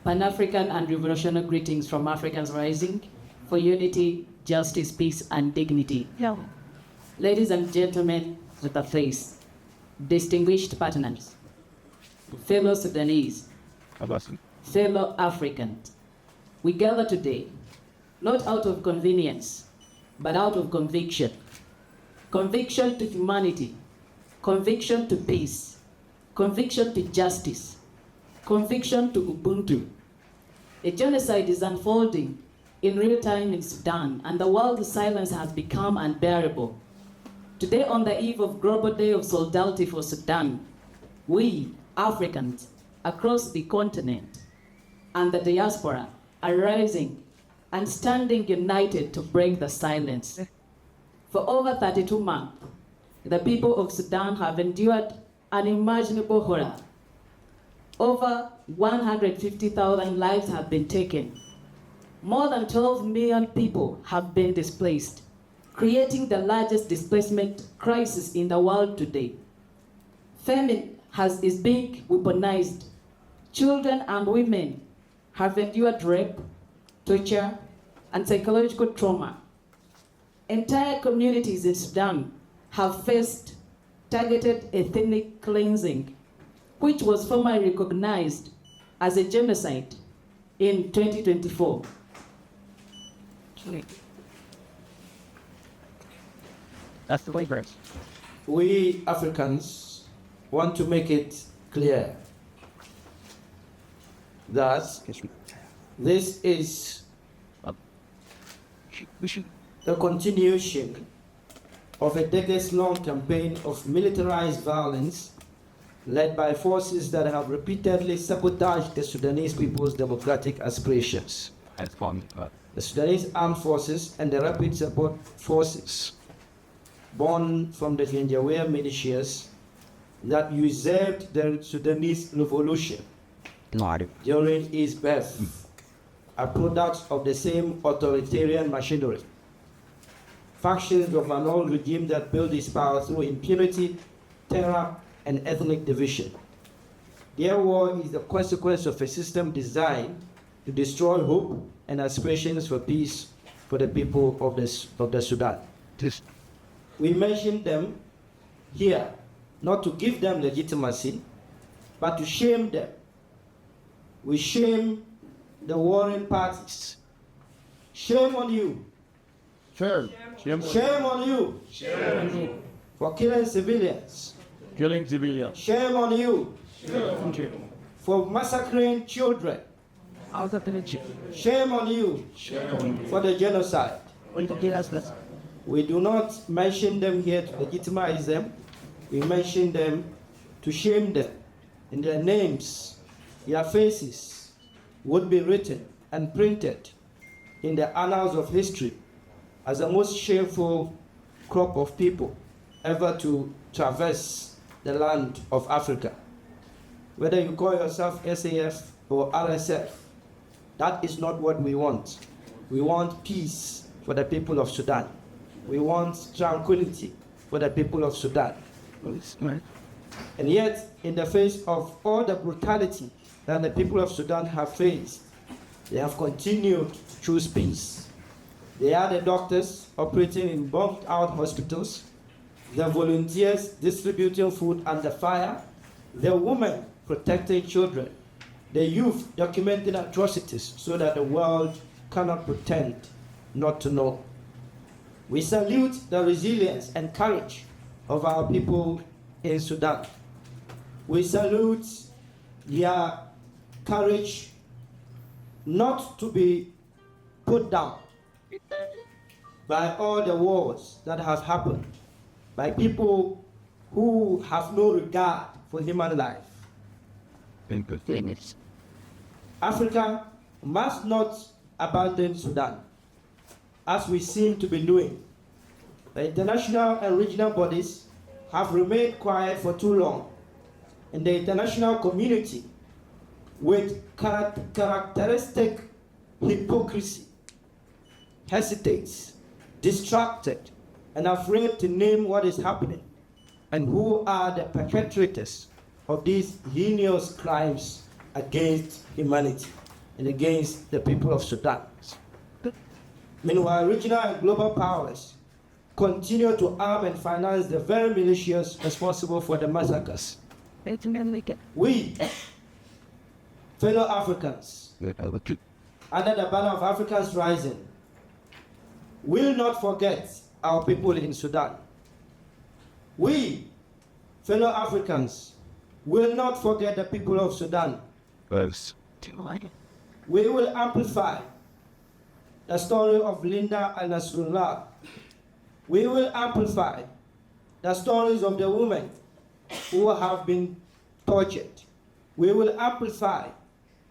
Pan-African and revolutionary greetings from Africans rising for unity, justice, peace, and dignity. Yeah. Ladies and gentlemen with a face, distinguished partners, fellow Sudanese, fellow Africans, we gather today not out of convenience, but out of conviction. Conviction to humanity, conviction to peace, conviction to justice, conviction to Ubuntu. A genocide is unfolding in real time in Sudan, and the world's silence has become unbearable. Today, on the eve of Global Day of Solidarity for Sudan, we, Africans, across the continent and the diaspora are rising and standing united to break the silence. For over 32 months, the people of Sudan have endured unimaginable horror. Over 150,000 lives have been taken. More than 12 million people have been displaced, creating the largest displacement crisis in the world today. Famine is being weaponized. Children and women have endured rape, torture, and psychological trauma. Entire communities in Sudan have faced targeted ethnic cleansing, which was formally recognized as a genocide in 2024. That's the way first. We Africans want to make it clear that this is the continuation of a decades-long campaign of militarized violence led by forces that have repeatedly sabotaged the Sudanese people's democratic aspirations. The Sudanese armed forces and the rapid support forces born from the Janjaweed militias that usurped the Sudanese revolution during its birth are products of the same authoritarian machinery. Factions of an old regime that built its power through impunity, terror, and ethnic division. Their war is the consequence of a system designed to destroy hope and aspirations for peace for the people of the Sudan. We mention them here not to give them legitimacy, but to shame them. We shame the warring parties. Shame on you. Sure. Shame on you. For killing civilians. Killing civilians. Shame on you. For massacring children. Out of the region. Shame on you. For the genocide. We do not mention them here to legitimize them. We mention them to shame them. And their names, their faces would be written and printed in the annals of history as the most shameful crop of people ever to traverse the land of Africa. Whether you call yourself SAF or RSF, that is not what we want. We want peace for the people of Sudan. We want tranquility for the people of Sudan. And yet, in the face of all the brutality that the people of Sudan have faced, they have continued to choose peace. They are the doctors operating in bombed-out hospitals, the volunteers distributing food under fire, the women protecting children, the youth documenting atrocities so that the world cannot pretend not to know. We salute the resilience and courage of our people in Sudan. We salute their courage not to be put down by all the wars that have happened, by people who have no regard for human life. Africa must not abandon Sudan, as we seem to be doing. The international and regional bodies have remained quiet for too long, and the international community, with characteristic hypocrisy, hesitates, distracted, and afraid to name what is happening and who are the perpetrators of these heinous crimes against humanity. and against the people of Sudan. Meanwhile, regional and global powers continue to arm and finance the very militias responsible for the massacres. We, fellow Africans, under the banner of Africans Rising, will not forget our people in Sudan. We, fellow Africans, will not forget the people of Sudan. We will amplify the story of Linda and Nasrullah. We will amplify the stories of the women who have been tortured. We will amplify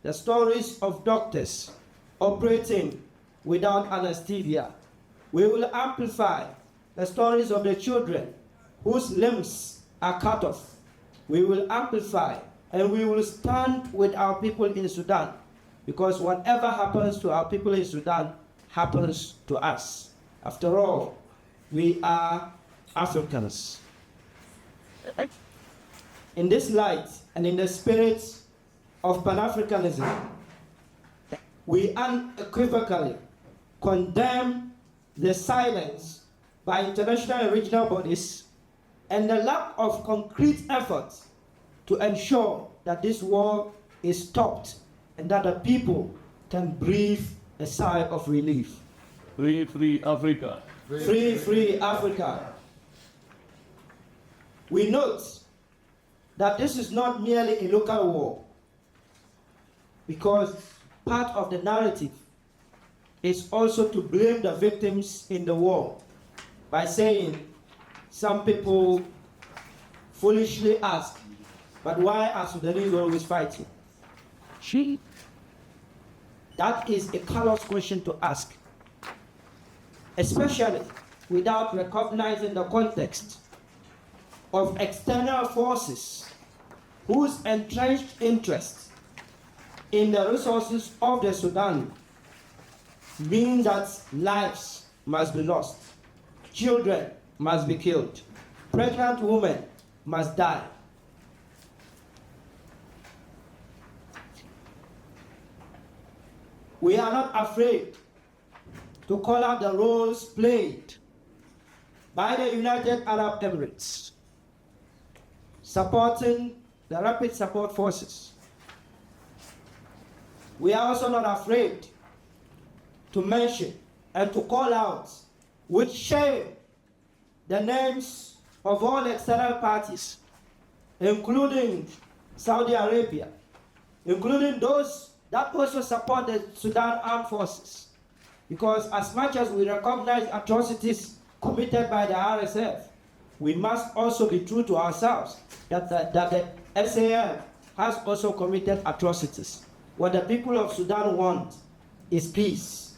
the stories of doctors operating without anesthesia. We will amplify the stories of the children whose limbs are cut off. We will amplify and we will stand with our people in Sudan, because whatever happens to our people in Sudan happens to us. After all, we are Africans. In this light and in the spirit of Pan-Africanism, we unequivocally condemn the silence by international and regional bodies and the lack of concrete efforts to ensure that this war is stopped and that the people can breathe a sigh of relief. Free, free Africa. Free, free Africa. We note that this is not merely a local war, because part of the narrative is also to blame the victims in the war by saying some people foolishly ask, but why are Sudanese always fighting? That is a callous question to ask, especially without recognizing the context of external forces whose entrenched interest in the resources of the Sudan mean that lives must be lost, children must be killed, pregnant women must die. We are not afraid to call out the roles played by the United Arab Emirates supporting the Rapid Support Forces. We are also not afraid to mention and to call out with shame the names of all external parties, including Saudi Arabia, including those that also support the Sudan Armed Forces. Because as much as we recognize atrocities committed by the RSF, we must also be true to ourselves that the SAF has also committed atrocities. What the people of Sudan want is peace.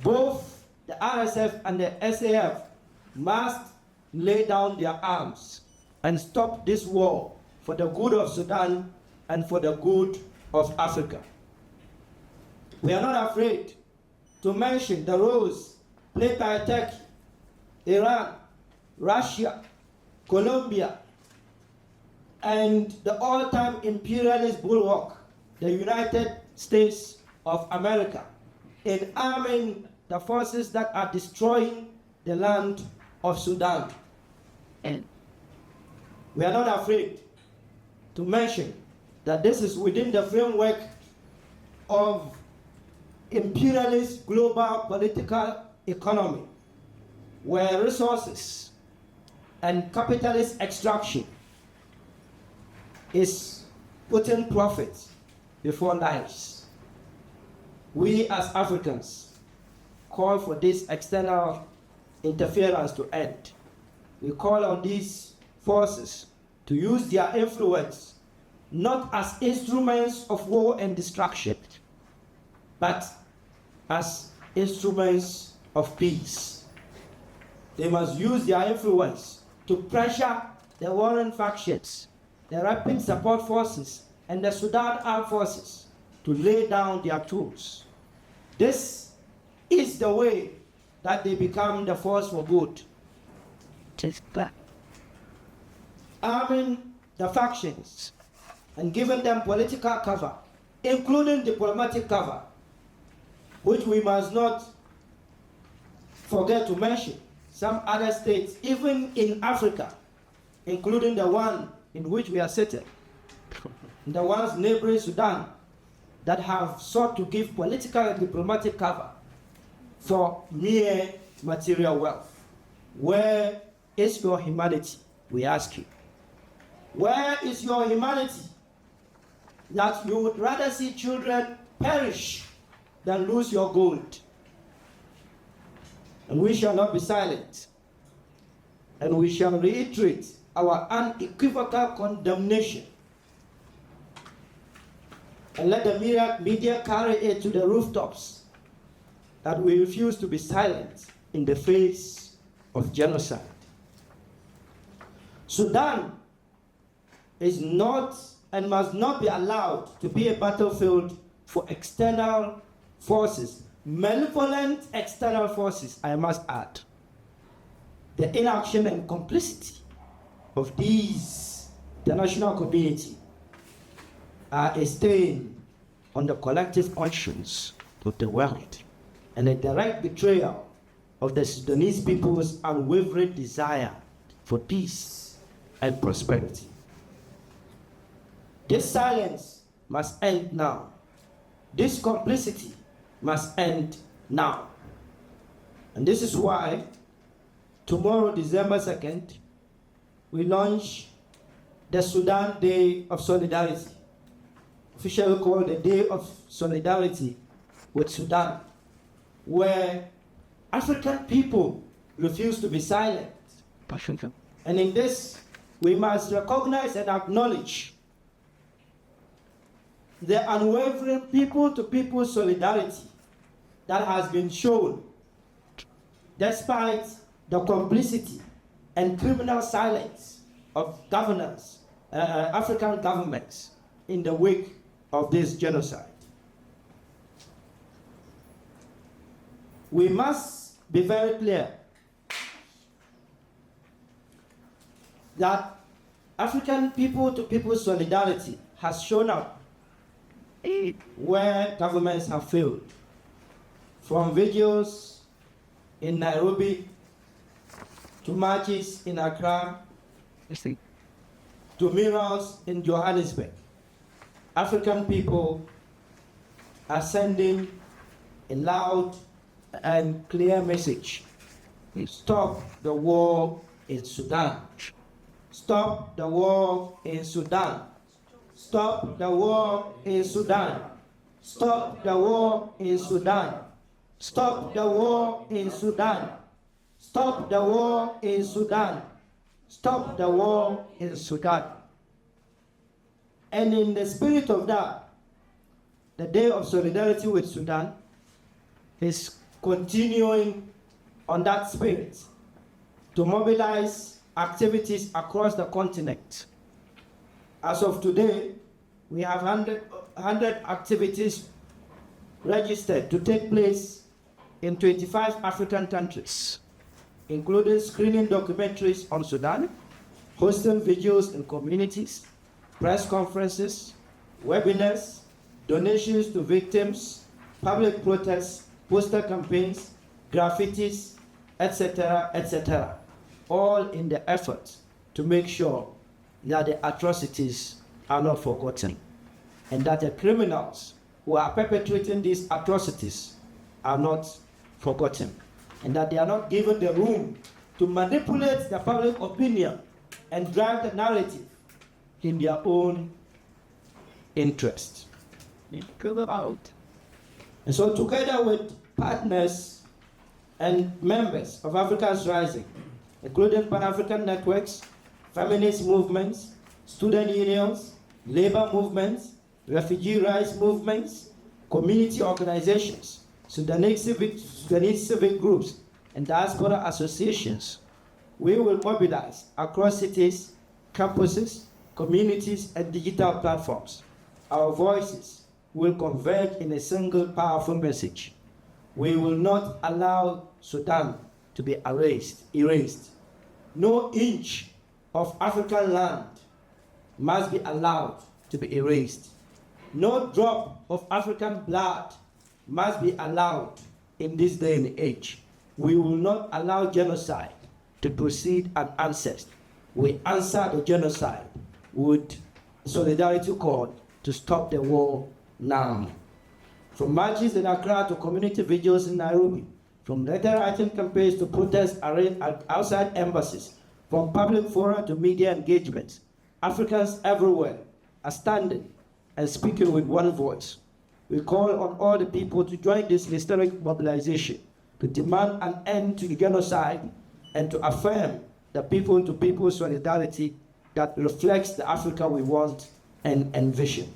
Both the RSF and the SAF must lay down their arms and stop this war for the good of Sudan and for the good of Africa. We are not afraid to mention the roles played by Turkey, Iran, Russia, Colombia, and the all-time imperialist bulwark, the United States of America, in arming the forces that are destroying the land of Sudan. And we are not afraid to mention that this is within the framework of imperialist global political economy, where resources and capitalist extraction is putting profit before lives. We as Africans call for this external interference to end. We call on these forces to use their influence not as instruments of war and destruction, but as instruments of peace. They must use their influence to pressure the warring factions, the Rapid Support Forces, and the Sudan Armed Forces to lay down their tools. This is the way that they become the force for good. Arming the factions and giving them political cover including diplomatic cover, which we must not forget to mention. Some other states, even in Africa, including the one in which we are sitting, the ones neighboring Sudan, that have sought to give political and diplomatic cover for mere material wealth. Where is your humanity, we ask you? Where is your humanity that you would rather see children perish than lose your gold? And we shall not be silent. And we shall reiterate our unequivocal condemnation. And let the media carry it to the rooftops that we refuse to be silent in the face of genocide. Sudan is not and must not be allowed to be a battlefield for external forces, malevolent external forces, I must add. The inaction and complicity of these international community are a stain on the collective conscience of the world and a direct betrayal of the Sudanese people's unwavering desire for peace and prosperity. This silence must end now. This complicity must end now. And this is why tomorrow, December 2nd, we launch the Sudan Day of Solidarity, officially called the Day of Solidarity with Sudan, where African people refuse to be silent. And in this, we must recognize and acknowledge the unwavering people-to-people solidarity that has been shown despite the complicity and criminal silence of governors, African governments in the wake of this genocide. We must be very clear that African people-to-people solidarity has shown up where governments have failed. From videos in Nairobi to marches in Accra to murals in Johannesburg, African people are sending a loud and clear message. Stop the war in Sudan. Stop the war in Sudan. Stop the war in Sudan. Stop the war in Sudan. Stop the war in Sudan. Stop the war in Sudan. Stop the war in Sudan. And in the spirit of that, the Day of Solidarity with Sudan is continuing on that spirit to mobilize activities across the continent. As of today, we have 100 activities registered to take place in 25 African countries, including screening documentaries on Sudan, hosting videos in communities, press conferences, webinars, donations to victims, public protests, poster campaigns, graffitis, etc., etc., all in the effort to make sure that the atrocities are not forgotten and that the criminals who are perpetrating these atrocities are not forgotten and that they are not given the room to manipulate the public opinion and drive the narrative in their own interest. And so together with partners and members of Africa's Rising, including Pan-African networks, feminist movements, student unions, labor movements, refugee rights movements, community organizations, Sudanese civic groups, and diaspora associations, we will mobilize across cities, campuses, communities, and digital platforms. Our voices will converge in a single powerful message. We will not allow Sudan to be erased. No inch of African land must be allowed to be erased. No drop of African blood must be allowed in this day and age. We will not allow genocide to proceed unanswered. We answer the genocide with solidarity call to stop the war now. From marches in Accra to community vigils in Nairobi, from letter writing campaigns to protests arranged at outside embassies, from public fora to media engagements, Africans everywhere are standing and speaking with one voice. We call on all the people to join this historic mobilization to demand an end to genocide and to affirm the people-to-people solidarity that reflects the Africa we want and envision.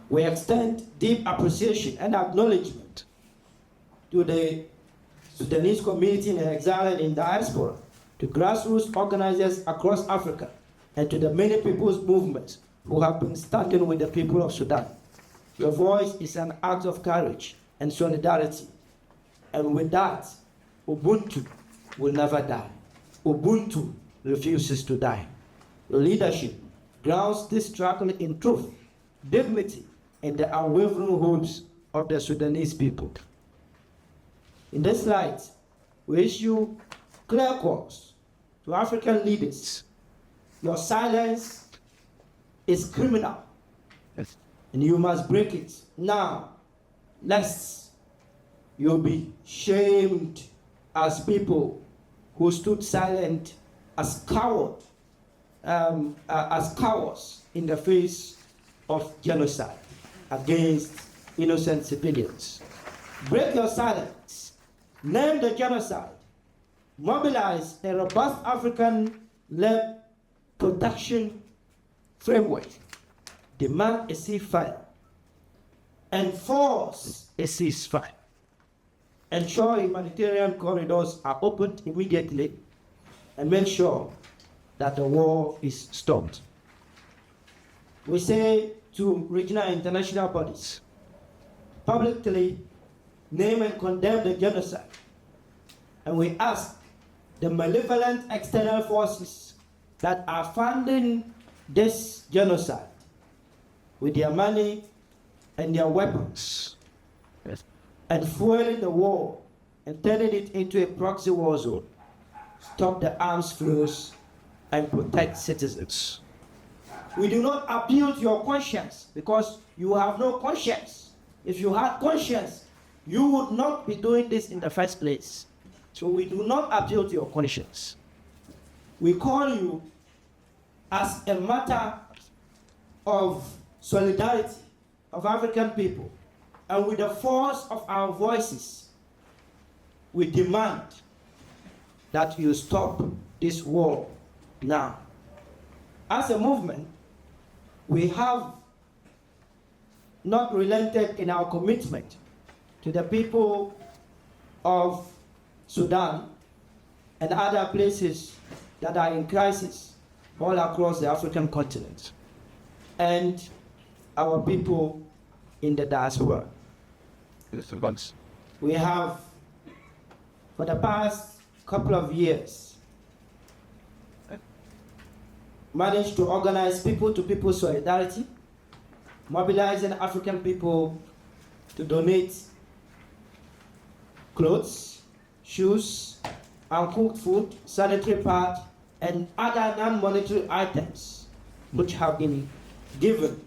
We extend deep appreciation and acknowledgement to the Sudanese community in exile and in diaspora, to grassroots organizers across Africa, and to the many people's movements who have been standing with the people of Sudan. Your voice is an act of courage and solidarity. And with that, Ubuntu will never die. Ubuntu refuses to die. Your leadership grounds this struggle in truth, dignity, and the unwavering hopes of the Sudanese people. In this light, we issue clear calls to African leaders. Your silence is criminal, Yes. and you must break it now, lest you'll be shamed as people who stood silent as cowards in the face of genocide against innocent civilians. Break your silence, name the genocide, mobilize a robust African-led protection framework, demand a ceasefire, enforce a ceasefire, ensure humanitarian corridors are opened immediately, and make sure that the war is stopped. We say to regional and international bodies, publicly name and condemn the genocide, and we ask the malevolent external forces that are funding this genocide with their money and their weapons, Yes. and fueling the war and turning it into a proxy war zone, stop the arms flows and protect citizens. We do not appeal to your conscience because you have no conscience. If you had conscience, you would not be doing this in the first place. So we do not appeal to your conscience. We call you as a matter of solidarity of African people, and with the force of our voices, we demand that you stop this war now. As a movement, we have not relented in our commitment to the people of Sudan and other places that are in crisis all across the African continent, and our people in the diaspora. Yes, once. We have, for the past couple of years, managed to organize people-to-people solidarity, mobilizing African people to donate clothes, shoes, uncooked food, sanitary pads, and other non-monetary items which have been given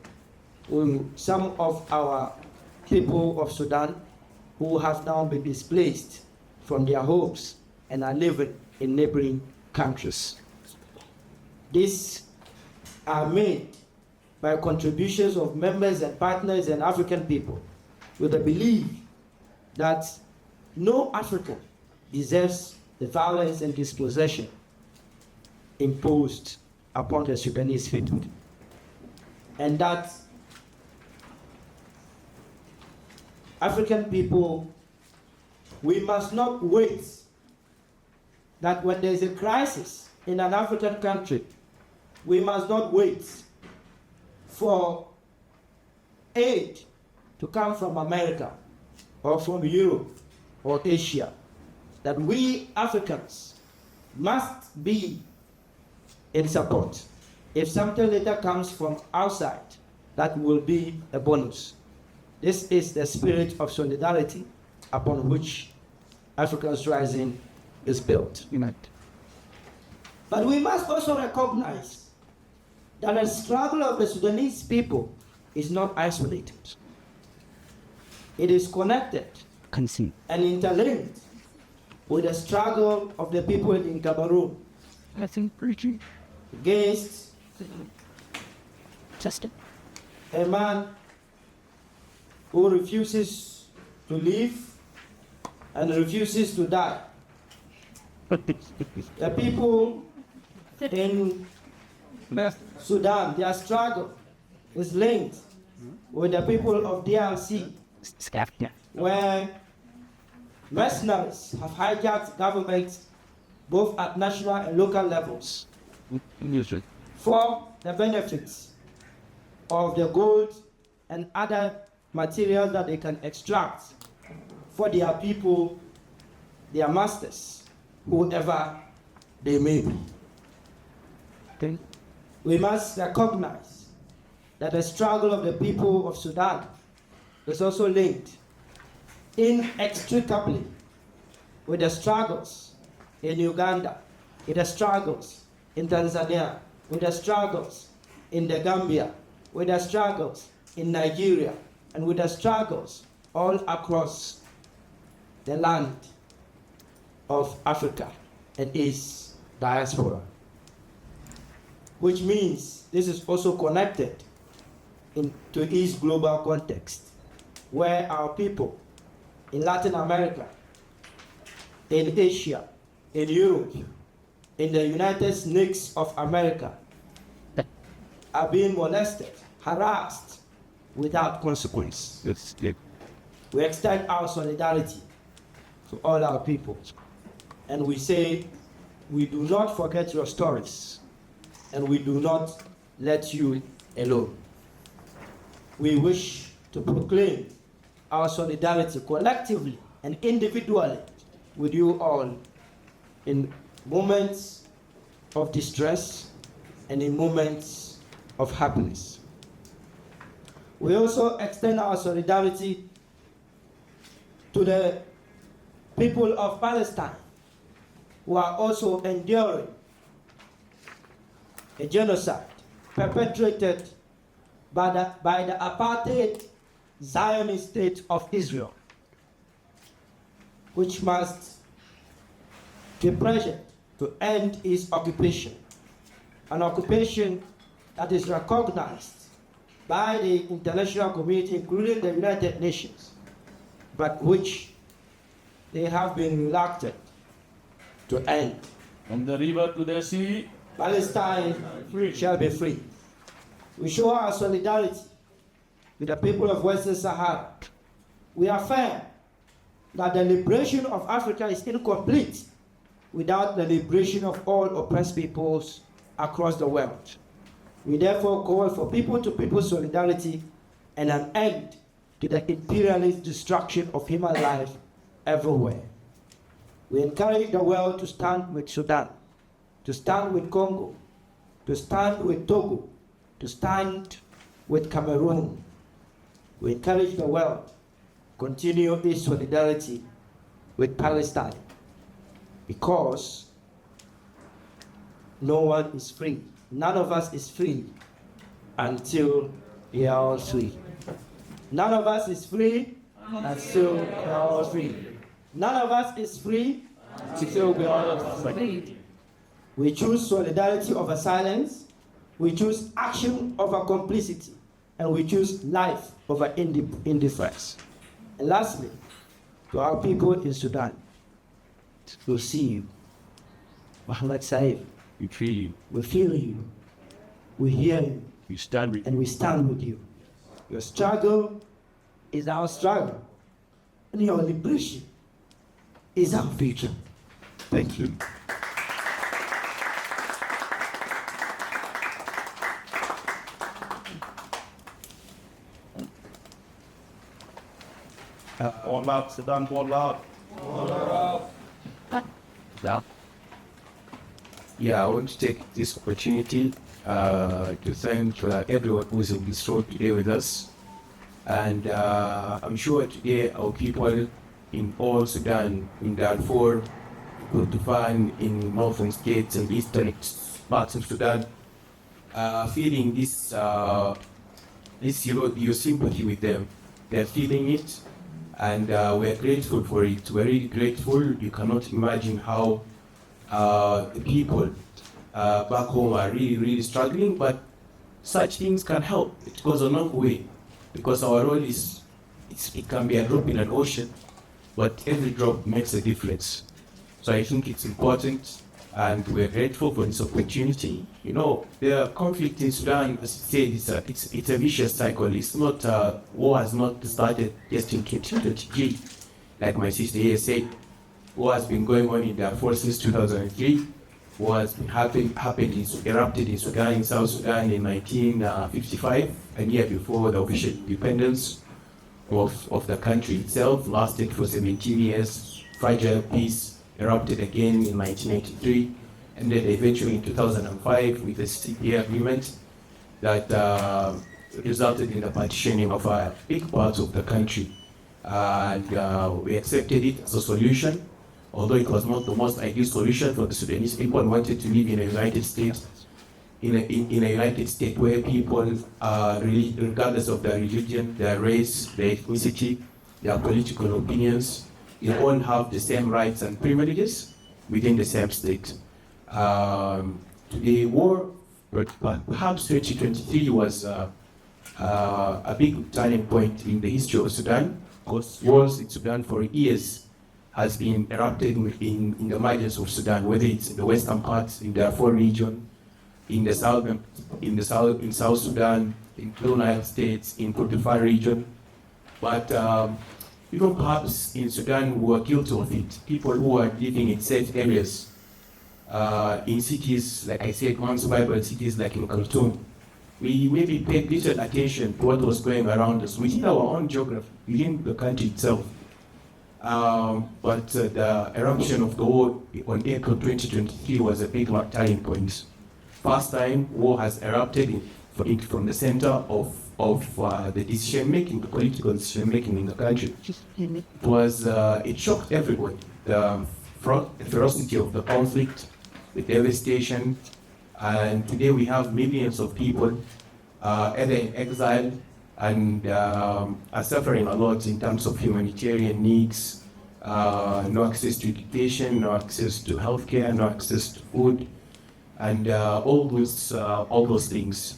to some of our people of Sudan who have now been displaced from their homes and are living in neighboring countries. These are made by contributions of members and partners and African people with the belief that no African deserves the violence and dispossession imposed upon the Sudanese people, and that African people, we must not wait that when there is a crisis in an African country, we must not wait for aid to come from America or from Europe or Asia. That we Africans must be in support. If something later comes from outside, that will be a bonus. This is the spirit of solidarity upon which Africa's rising is built. Unite. But we must also recognize that the struggle of the Sudanese people is not isolated. It is connected Conceit. and interlinked with the struggle of the people in Cameroon I think preaching. against Just a man who refuses to live and refuses to die. The people in Sudan, their struggle is linked with the people of DRC, Scaff. Yeah. where mercenaries have hijacked governments both at national and local levels Usually. for the benefits of the gold and other materials that they can extract for their people, their masters, whoever they may be. Then We must recognize that the struggle of the people of Sudan is also linked inextricably with the struggles in Uganda, with the struggles in Tanzania, with the struggles in the Gambia, with the struggles in Nigeria, and with the struggles all across the land of Africa and its diaspora. Which means this is also connected into its global context, where our people in Latin America, in Asia, in Europe, in the United States of America, are being molested, harassed, without consequence. it's yeah. We extend our solidarity to all our people, and we say, we do not forget your stories, and we do not let you alone. We wish to proclaim our solidarity collectively and individually with you all in moments of distress and in moments of happiness. We also extend our solidarity to the people of Palestine who are also enduring a genocide perpetrated by the apartheid Zionist state of Israel, which must be pressured to end its occupation, an occupation that is recognized by the international community, including the United Nations, but which they have been reluctant to end. From the river to the sea, Palestine shall be free. We show our solidarity with the people of Western Sahara. We affirm that the liberation of Africa is incomplete without the liberation of all oppressed peoples across the world. We therefore call for people-to-people solidarity and an end to the imperialist destruction of human life everywhere. We encourage the world to stand with Sudan, to stand with Congo, to stand with Togo, to stand with Cameroon. We encourage the world to continue its solidarity with Palestine, because no one is free. None of us is free until we are all free. None of us is free until we are all free. None of us is free until we are all free. We choose solidarity over silence. We choose action over complicity. And we choose life over indifference. And lastly, to our people in Sudan, we'll see you. Muhammad Saib, we feel you, we feel you, we hear you, we stand with you. and we stand with you. Your struggle is our struggle, and your liberation is our future. Thank you. All out, Sudan, all out. Yeah. Yeah, I want to take this opportunity to thank everyone who is in this room today with us. And I'm sure today our people in all Sudan, in Darfur, Kordofan, in northern states and eastern parts of Sudan, feeling this your sympathy with them. They're feeling it, and we're grateful for it. We're really grateful. You cannot imagine how the people back home are really, really struggling, but such things can help. It goes a long way, because our role is, it can be a drop in an ocean, but every drop makes a difference. So I think it's important, and we're grateful for this opportunity. You know, the conflict in Sudan, as you said, it's a vicious cycle. It's not, war has not started just in 2023, like my sister here said. War has been going on in Darfur since 2003. War has been erupted in Sudan, in South Sudan in 1955, a year before the official independence of the country itself, lasted for 17 years. Fragile peace erupted again in 1983, and then eventually in 2005 with the CPA agreement that resulted in the partitioning of big parts of the country. And we accepted it as a solution, although it was not the most ideal solution for the Sudanese people. Wanted to live in a United States, in a United States where people, regardless of their religion, their race, their ethnicity, their political opinions, they all have the same rights and privileges within the same state. The war, perhaps 2023 was a big turning point in the history of Sudan, because wars in Sudan for years has been erupted in the margins of Sudan, whether it's in the western parts, in the Darfur region, in South Sudan, in Blue Nile states, in Kordofan region. But even perhaps in Sudan who are guilty of it, people who are living in safe areas, in cities, like I said, once vibrant cities like in Khartoum, we maybe paid little attention to what was going around us within our own geography, within the country itself. But the eruption of the war on April 2023 was a big turning point. First time war has erupted from the center of the decision making, the political decision making in the country. It shocked everyone. The ferocity of the conflict, the devastation, and today we have millions of people either in exile and are suffering a lot in terms of humanitarian needs, no access to education, no access to healthcare, no access to food, and all those things.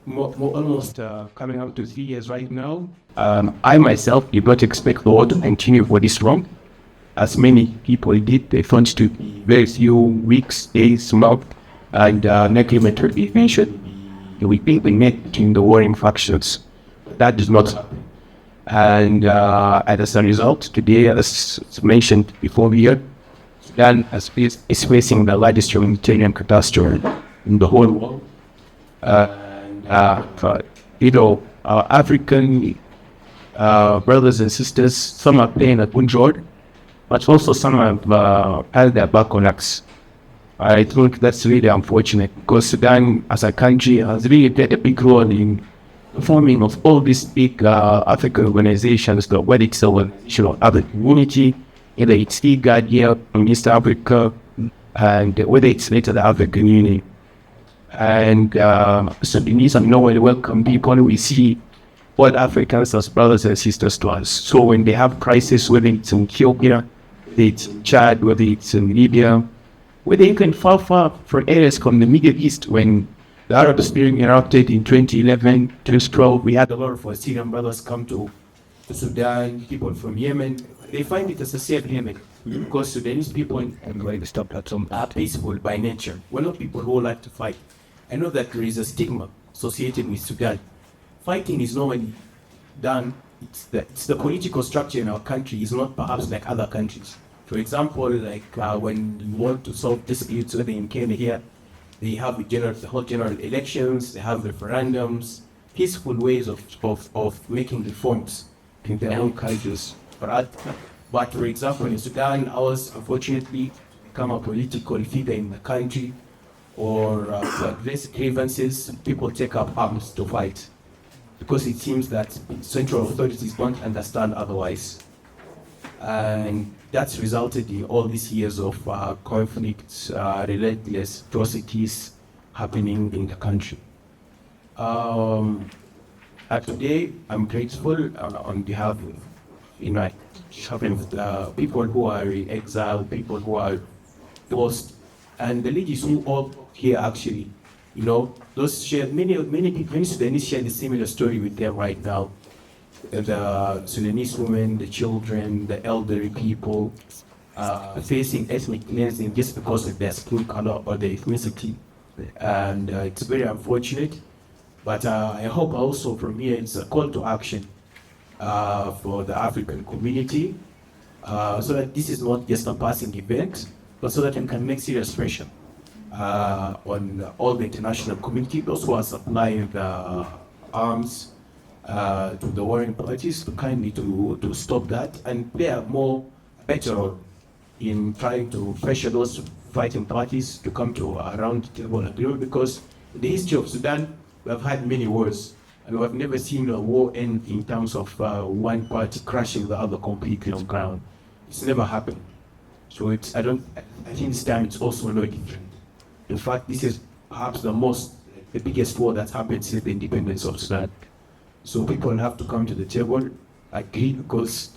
Almost coming up to 3 years right now. I myself did not expect the war to continue for this long. As many people did, they thought to be very few weeks, days, months, and agreement would be mentioned. We think we met between the warring factions. That did not happen. And as a result, today, as mentioned before here, Sudan is facing the largest humanitarian catastrophe in the whole world. Our African brothers and sisters, some are playing at Punjab, but also some have had their back on us. I think that's really unfortunate, because Sudan as a country has really played a big role in the forming of all these big African organizations, whether it's the Organization of Other Community, whether it's IGAD here in East Africa, and whether it's later the African Union. And Sudanese are nowhere welcome people. We see all Africans as brothers and sisters to us. So when they have crisis, whether it's in Ethiopia, whether it's in Chad, whether it's in Libya, whether you can far from areas from the Middle East, when the Arab Spring erupted in 2011, 2012, we had a lot of Syrian brothers come to Sudan, people from Yemen. They find it as a safe haven, because Sudanese people are peaceful by nature. We're not people who like to fight. I know that there is a stigma associated with Sudan. Fighting is normally done. It's the political structure in our country is not perhaps like other countries. For example, like when you want to solve disputes, whether in Kenya here, they have the whole general elections, they have referendums, peaceful ways of making reforms in their own countries. But for example, in Sudan, ours, unfortunately, become a political figure in the country or to address grievances, people take up arms to fight because it seems that central authorities don't understand otherwise. And that's resulted in all these years of conflicts, relentless atrocities happening in the country. Today, I'm grateful on behalf of the people who are in exile, people who are lost, and the ladies who all here actually, those share many Sudanese share the similar story with them right now. The Sudanese women, the children, the elderly people facing ethnic cleansing just because of their skin color or their ethnicity, and it's very unfortunate. But I hope also from here it's a call to action for the African community, so that this is not just a passing event, but so that we can make serious pressure on all the international community, those who are supplying the arms to the warring parties, to kindly to stop that and play a better role in trying to pressure those fighting parties to come to a round table agreement, because in the history of Sudan, we have had many wars, and we have never seen a war end in terms of one party crushing the other completely on ground. It's never happened. So I think this time it's also no different. In fact, this is perhaps the biggest war that's happened since the independence of Sudan. So people have to come to the table, agree, because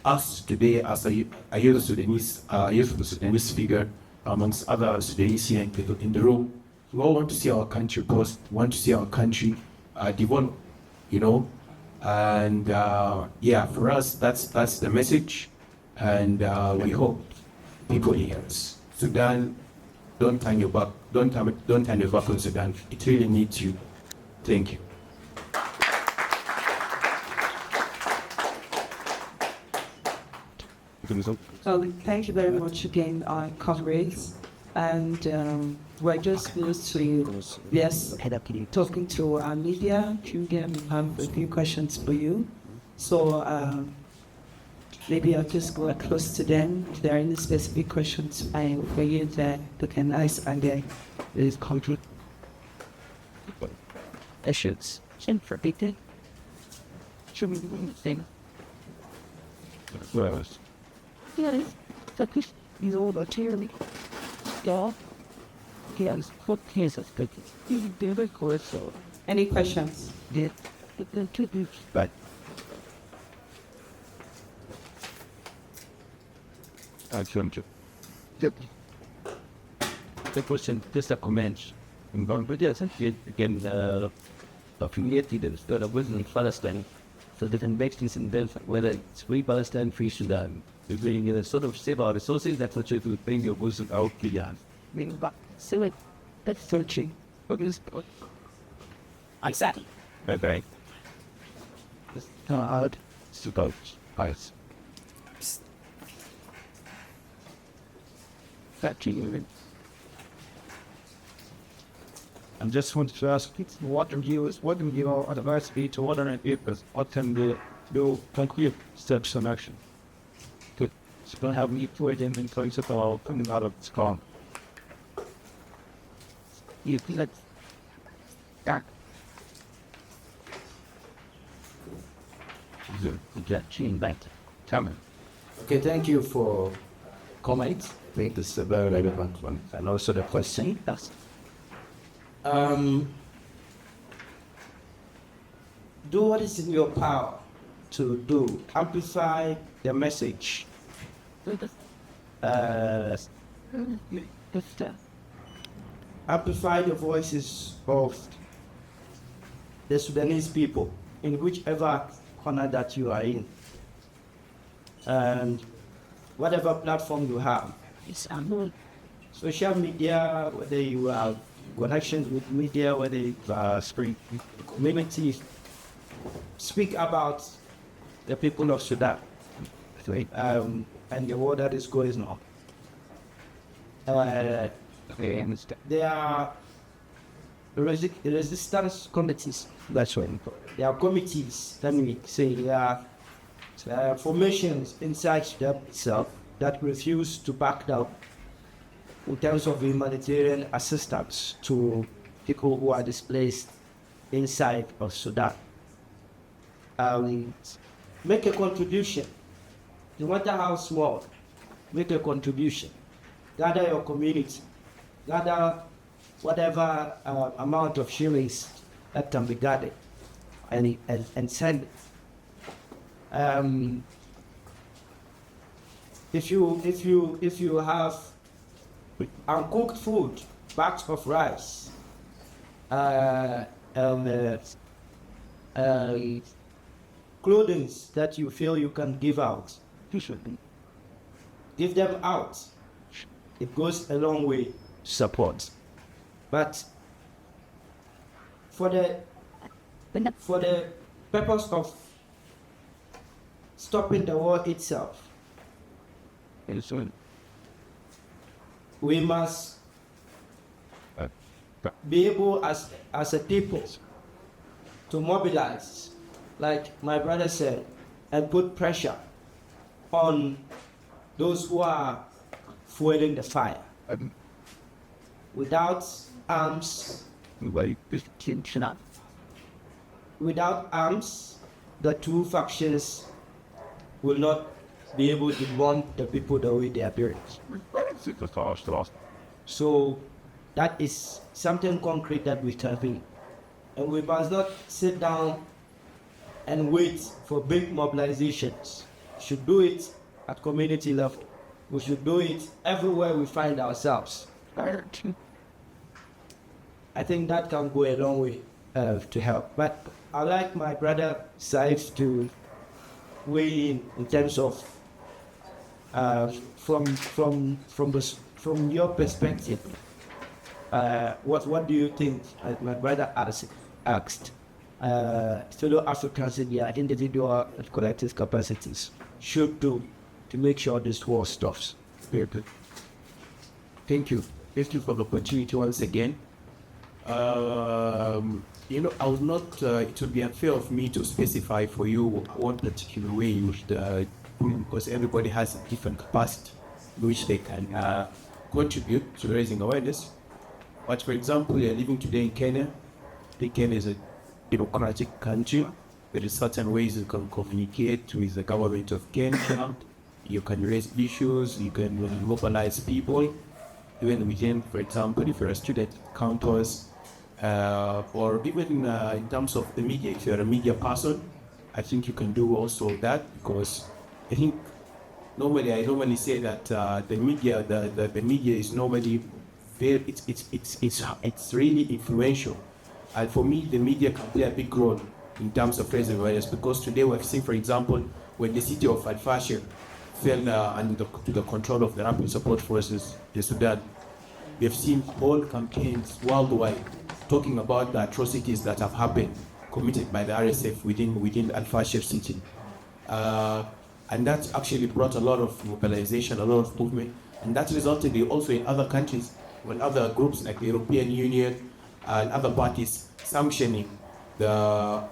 us today, as a youth Sudanese figure, amongst other Sudanese here in the room, we all want to see our country prosper, want to see our country develop, and for us, that's the message, and we hope people hear us. Sudan, don't turn your back, don't turn your back on Sudan. It really needs you. Thank you. So thank you very much again, comrades. And we're just close to, talking to our media. We have a few questions for you. So maybe I'll just go close to them. If there are any specific questions for you that they can ask, and then Is conflict issues unpredicted? Should we do anything? Well, yes, that is all materially. Yeah. Yes, what cases could you do the course so? any questions? Yeah, but I can't. The question, just a comment. But yes, again, affiliated instead of within Palestine, so that can make things in Belfast, whether it's Free Palestine, Free Sudan. We're bringing a sort of save our resources, that's what you will bring your bosom out beyond. I mean, but so that's searching. What is what? Exactly. Okay. It's hard to go. Eyes. I just wanted to ask, what do you advise me to other people? What can they do concrete steps in action? So don't have me put in place of all coming out of this calm. You feel like that. Change back. Tell me. Okay, thank you for comment. I think this is a very relevant one. And also the question. That's Do what is in your power to do. Amplify the message. Amplify the voices of the Sudanese people in whichever corner that you are in. And whatever platform you have. Social media, whether you have connections with media, whether you spring communities, speak about the people of Sudan and the war that is going on. There are resistance committees. That's what there are committees. Let me say there are formations inside Sudan itself that refuse to back down in terms of humanitarian assistance to people who are displaced inside of Sudan. Make a contribution, no matter how small. Make a contribution. Gather your community. Gather whatever amount of shillings that can be gathered, and send it. If you have uncooked food, bags of rice, clothing that you feel you can give out, give them out. It goes a long way to support. But for the purpose of stopping the war itself, we must be able as a people to mobilize, like my brother said, and put pressure on those who are fueling the fire. Without arms, the two factions will not be able to want the people the way they are doing. So that is something concrete that we can do. And we must not sit down and wait for big mobilizations. We should do it at community level. We should do it everywhere we find ourselves. I think that can go a long way to help. But I like my brother Saif to weigh in terms of from your perspective. What do you think? My brother asked fellow Africans in their individual and collective capacities should do to make sure this war stops. Very good. Thank you. Thank you for the opportunity once again. I would not, it would be unfair of me to specify for you what particular way you should do, because everybody has a different capacity which they can contribute to raising awareness. But for example, you're living today in Kenya. Kenya is a democratic country. There are certain ways you can communicate with the government of Kenya. You can raise issues, you can mobilize people, even within, for example, if you're a student, campus, or even in terms of the media, if you're a media person, I think you can do also that, because I think I normally say that the media is normally very, it's really influential, and for me the media can play a big role in terms of raising awareness, because today we've seen, for example, when the city of Al-Fashir fell under the control of the Rapid Support Forces in Sudan, we have seen whole campaigns worldwide talking about the atrocities that have happened, committed by the RSF within Al-Fashir city. And that actually brought a lot of mobilization, a lot of movement, and that resulted also in other countries, when other groups like the European Union and other parties sanctioning the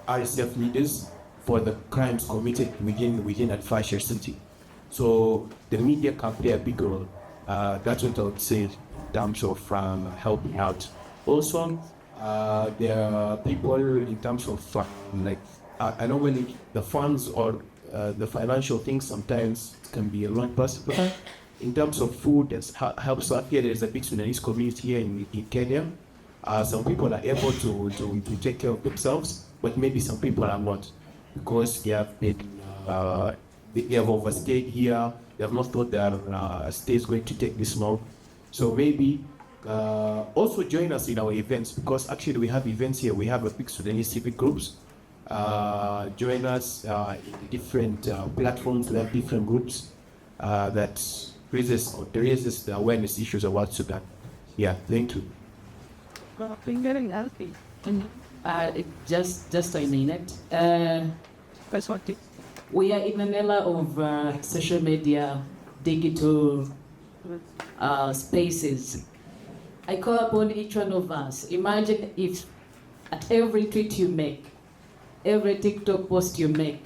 RSF leaders for the crimes committed within Al-Fashir city. So the media can play a big role. That's what I would say in terms of helping out. Also, there are people in terms of I know when the funds or the financial things sometimes can be a long process. In terms of food, that helps out here. There's a big Sudanese community here in Kenya. Some people are able to take care of themselves, but maybe some people are not, because they have overstayed here. They have not thought their stay is going to take this long. So maybe also join us in our events, because actually we have events here. We have a big Sudanese civic groups. Join us in different platforms. We have different groups that raises the awareness issues about Sudan. Yeah, thank you. Just a minute. We are in an era of social media, digital spaces. I call upon each one of us. Imagine if at every tweet you make, every TikTok post you make,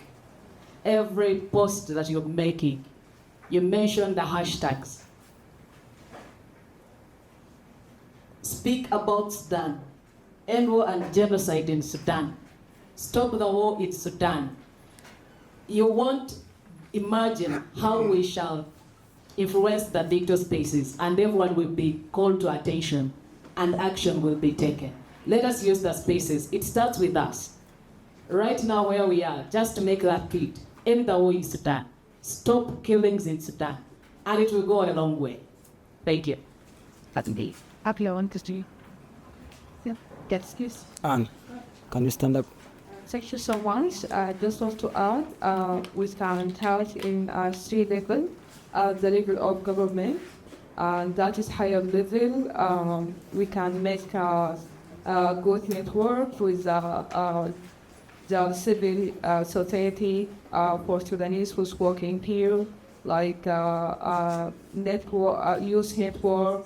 every post that you're making, you mention the hashtags. speak about Sudan, end war and genocide in Sudan, stop the war in Sudan. You won't imagine how we shall influence the dictator spaces, and everyone will be called to attention and action will be taken. Let us use the spaces. It starts with us. Right now where we are, just to make that clear, end the war in Sudan, stop killings in Sudan, and it will go a long way. Thank you. That's me. Happy on to see. Yeah. Get excuse. Anne, can you stand up? Thank you so much. I just want to add, we can touch in three level, the level of government, and that is higher level. We can make a good network with the civil society for Sudanese who's working here, like network, youth network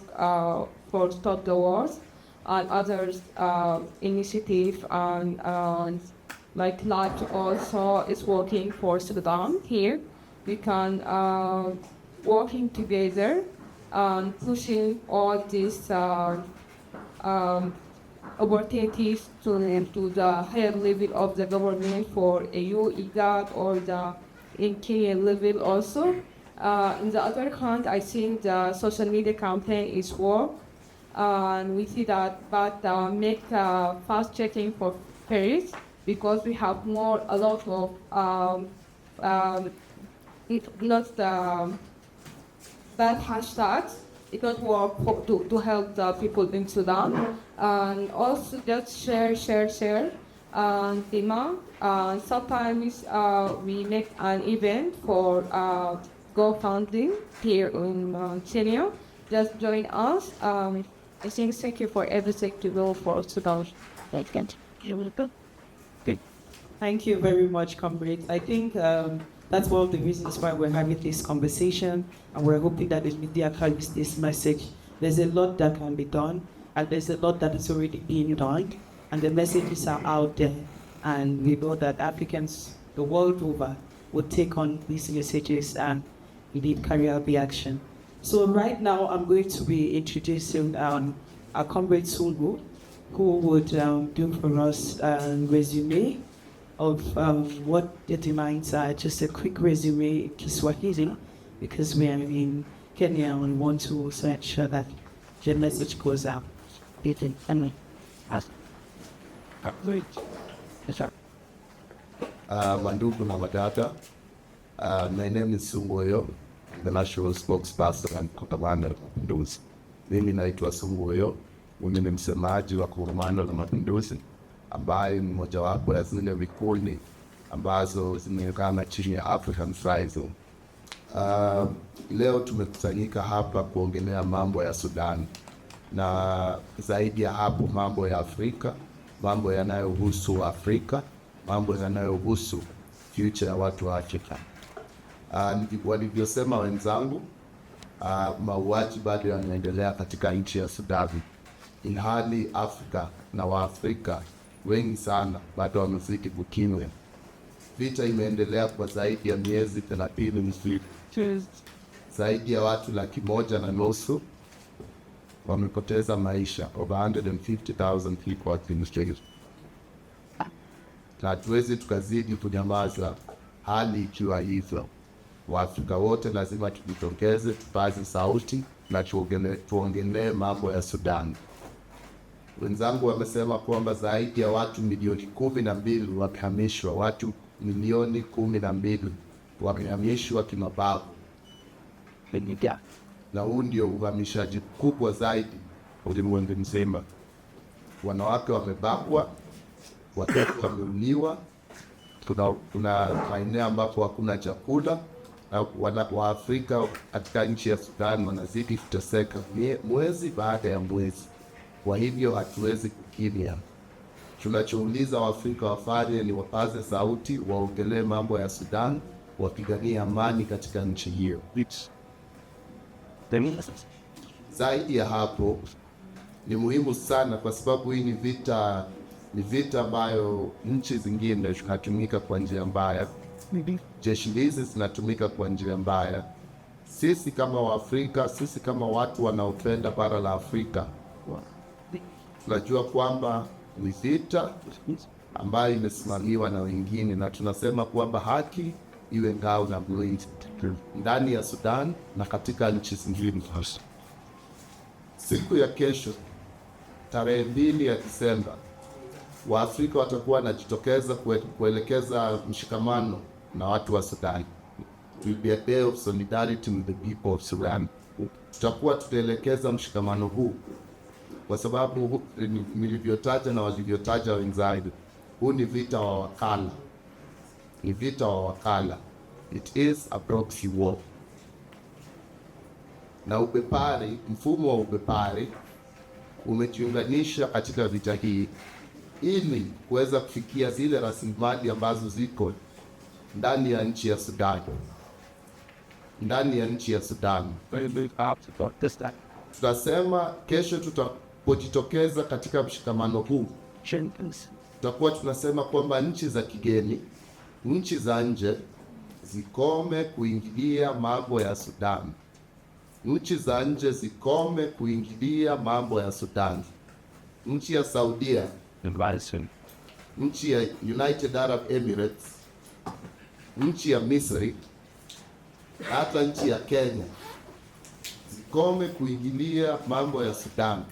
for Stop the Wars, and others initiative and like LIFE also is working for Sudan here. We can working together and pushing all these opportunities to the higher level of the government for EU, IGAD, or the in Kenyan level also. On the other hand, I think the social media campaign is work, and we see that, but make fast checking for Paris, because we have a lot of bad hashtags. It does work to help the people in Sudan, and also just share demand. Sometimes we make an event for GoFundMe here in Kenya. Just join us. I think thank you for everything to go for Sudan. Thank you very much, comrade. I think that's one of the reasons why we're having this conversation, and we're hoping that the media carries this message. There's a lot that can be done, and there's a lot that is already being done, and the messages are out there, and we know that Africans the world over will take on these messages and indeed carry out the action. So right now, I'm going to be introducing our comrade Sungu, who would do for us a resume of what the demands are. Just a quick resume in Kiswahili, because we are in Kenya and we want to also ensure that the message goes out. Mandugu na Madada, my name is Sungoyo, the national spokesperson and commander of Mapinduzi. Mimi naitwa Sungoyo, mimi ni msemaji wa kongamano la Mapinduzi, ambaye ni mojawapo ya zile vikundi ambazo zimeungana chini ya African Triangle. Leo tumekusanyika hapa kuongelea mambo ya Sudan, na zaidi ya hapo mambo ya Afrika, mambo yanayohusu Afrika, mambo yanayohusu future ya watu wa Afrika. Walivyosema wenzangu, mauaji bado yanaendelea katika nchi ya Sudan, ilhali Afrika na Waafrika wengi sana bado wamezidi kukimbia. Vita imeendelea kwa zaidi ya miezi 30 mfululizo. Zaidi ya watu 1.5 wamepoteza maisha. Over 150,000 people have been killed. Na hatuwezi tukazidi kunyamaza hali ikiwa hivyo. Waafrika wote lazima tujitokeze, tupaze sauti na tuongelee mambo ya Sudan. Wenzangu wamesema kwamba zaidi ya watu milioni 12 wamehamishwa, watu milioni 12 wamehamishwa kimabavu. Na huu ndio uhamishaji mkubwa zaidi ulimwengu mzima. Wanawake wamebakwa, watoto wameuliwa, kuna maeneo ambapo hakuna chakula, na Waafrika katika nchi ya Sudan wanazidi kuteseka mwezi baada ya mwezi. Kwa hivyo hatuwezi kukimya. Tunachouliza Waafrika wafanye ni wapaze sauti, waongelee mambo ya Sudan, wapiganie amani katika nchi hiyo. Zaidi ya hapo, ni muhimu sana kwa sababu hii ni vita ambayo nchi zingine zinatumika kwa njia mbaya. Jeshi hizi zinatumika kwa njia mbaya. Sisi kama Waafrika, sisi kama watu wanaopenda bara la Afrika, tunajua kwamba ni vita ambayo imesimamiwa na wengine, na tunasema kwamba haki iwe ngao na mlinzi ndani ya Sudan na katika nchi zingine. Siku ya kesho tarehe 2 ya Disemba, Waafrika watakuwa wanajitokeza kuelekeza mshikamano na watu wa Sudan. It will be a day of solidarity with the people of Sudan. Tutakuwa tutaelekeza mshikamano huu kwa sababu nilivyotaja na walivyotaja wenzangu, huu ni vita wa wakala. Ni vita wa wakala. It is a proxy war. Na ubepari, mfumo wa ubepari umejiunganisha katika vita hii ili kuweza kufikia zile rasilimali ambazo ziko ndani ya nchi ya Sudan. Ndani ya nchi ya Sudan. Tunasema kesho tutapojitokeza katika mshikamano huu, tutakuwa tunasema kwamba nchi za kigeni, nchi za nje zikome kuingilia mambo ya Sudan. Nchi za nje zikome kuingilia mambo ya Sudan. Nchi ya Saudia, nchi ya United Arab Emirates, nchi ya Misri, hata nchi ya Kenya zikome kuingilia mambo ya Sudan,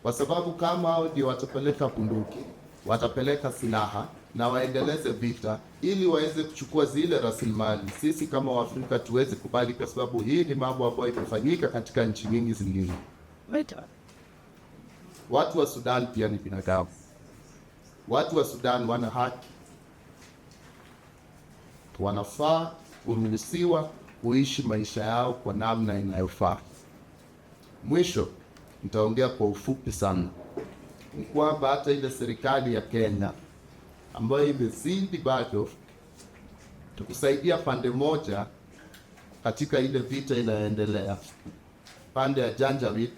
kwa sababu kama hao ndio watapeleka bunduki, watapeleka silaha na waendeleze vita ili waweze kuchukua zile rasilimali, sisi kama Waafrika tuweze kubali, kwa sababu hii ni mambo ambayo imefanyika katika nchi nyingi zingine. Watu wa Sudan pia ni binadamu. Watu wa Sudan wana haki, wanafaa kuruhusiwa kuishi maisha yao kwa namna inayofaa. Mwisho, nitaongea kwa ufupi sana, ni kwamba hata ile serikali ya Kenya ambayo imezidi bado tukusaidia pande moja katika ile vita inayoendelea, pande ya Janjaweed,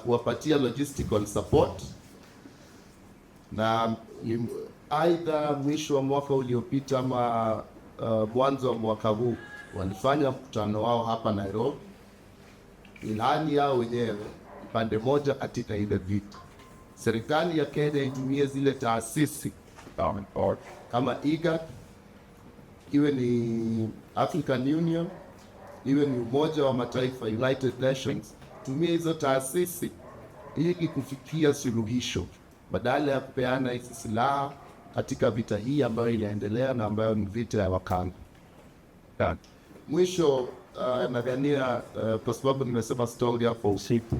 kuwapatia logistical support, na aidha mwisho wa mwaka uliopita ama mwanzo wa mwaka huu walifanya mkutano wao hapa Nairobi, ilani yao wenyewe pande moja katika ile vita. Serikali ya Kenya itumie zile taasisi kama IGAD, iwe ni African Union, iwe ni Umoja wa Mataifa, United Nations, tumie hizo taasisi ili kufikia suluhisho badala ya kupeana hizi silaha katika vita hii ambayo inaendelea na ambayo ni vita ya wakala. Mwisho, nadhania kwa sababu nimesema story hapo usiku,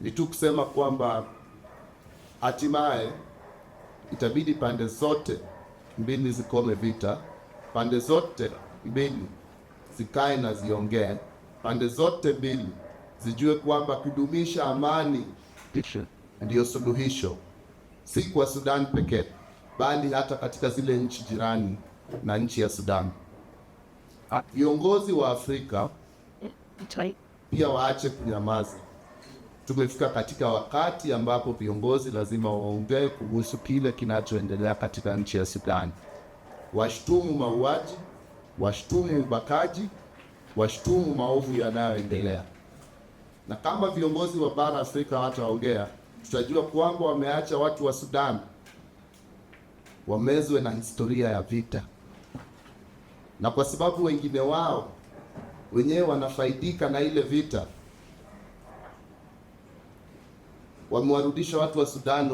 ni tu kusema kwamba hatimaye itabidi pande zote mbili zikome vita, pande zote mbili zikae na ziongee, pande zote mbili zijue kwamba kudumisha amani ndiyo suluhisho, si kwa Sudan pekee, bali hata katika zile nchi jirani na nchi ya Sudan. Viongozi wa Afrika pia waache kunyamaza. Tumefika katika wakati ambapo viongozi lazima waongee kuhusu kile kinachoendelea katika nchi ya Sudan. Washtumu mauaji, washtumu ubakaji, washtumu maovu yanayoendelea. Na kama viongozi wa bara Afrika hawataongea, tutajua kwamba wameacha watu wa Sudan wamezwe na historia ya vita. Na kwa sababu wengine wao wenyewe wanafaidika na ile vita, wamewarudisha watu wa Sudan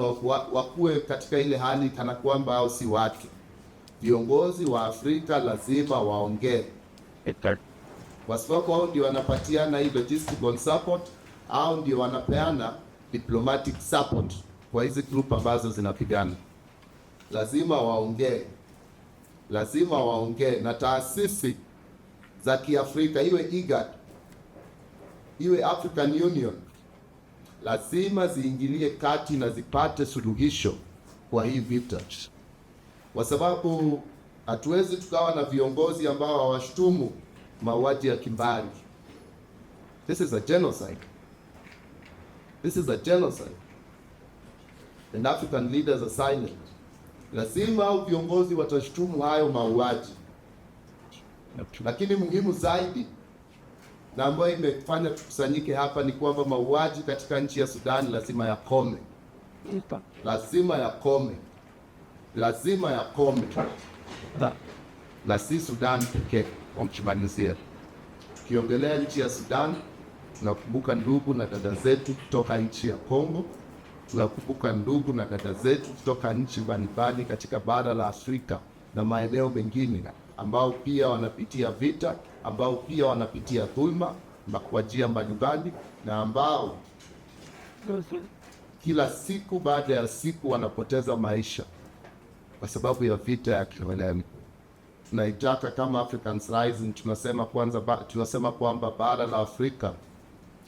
wakuwe katika ile hali kana kwamba hao si watu. Viongozi wa Afrika lazima waongee, kwa sababu hao ndio wanapatiana hii logistical support, hao ndio wanapeana diplomatic support kwa hizi group ambazo zinapigana. Lazima waongee, lazima waongee, na taasisi za Kiafrika, iwe IGAD, iwe African Union, lazima ziingilie kati na zipate suluhisho kwa hii vita, kwa sababu hatuwezi tukawa na viongozi ambao hawashtumu mauaji ya kimbari. This is a genocide. This is a genocide. And African leaders are silent. Lazima au viongozi watashtumu hayo mauaji. Lakini muhimu zaidi na ambayo imefanya tukusanyike hapa ni kwamba mauaji katika nchi ya Sudan lazima yakome. lazima yakome, lazima yakome, na si Sudan pekee. Kumalizia, tukiongelea nchi ya Sudan, tunakumbuka ndugu na dada zetu kutoka nchi ya Kongo, tunakumbuka ndugu na dada zetu kutoka nchi mbalimbali katika bara la Afrika na maeneo mengine ambao pia wanapitia vita, ambao pia wanapitia dhulma kwa njia mbalimbali, na ambao kila siku baada ya siku wanapoteza maisha kwa sababu ya vita ya kibinadamu. Tunaitaka kama Africans Rising, tunasema kwamba bara la Afrika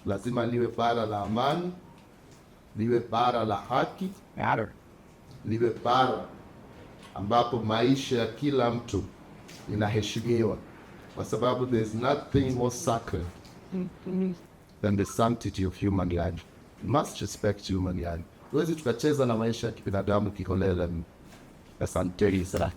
lazima liwe bara la amani, liwe bara la haki, liwe bara ambapo maisha ya kila mtu inaheshimiwa, kwa sababu there is nothing more sacred than the sanctity of human life. We must respect human life. Huwezi tukacheza na maisha ya kibinadamu kiholela. Asante sana.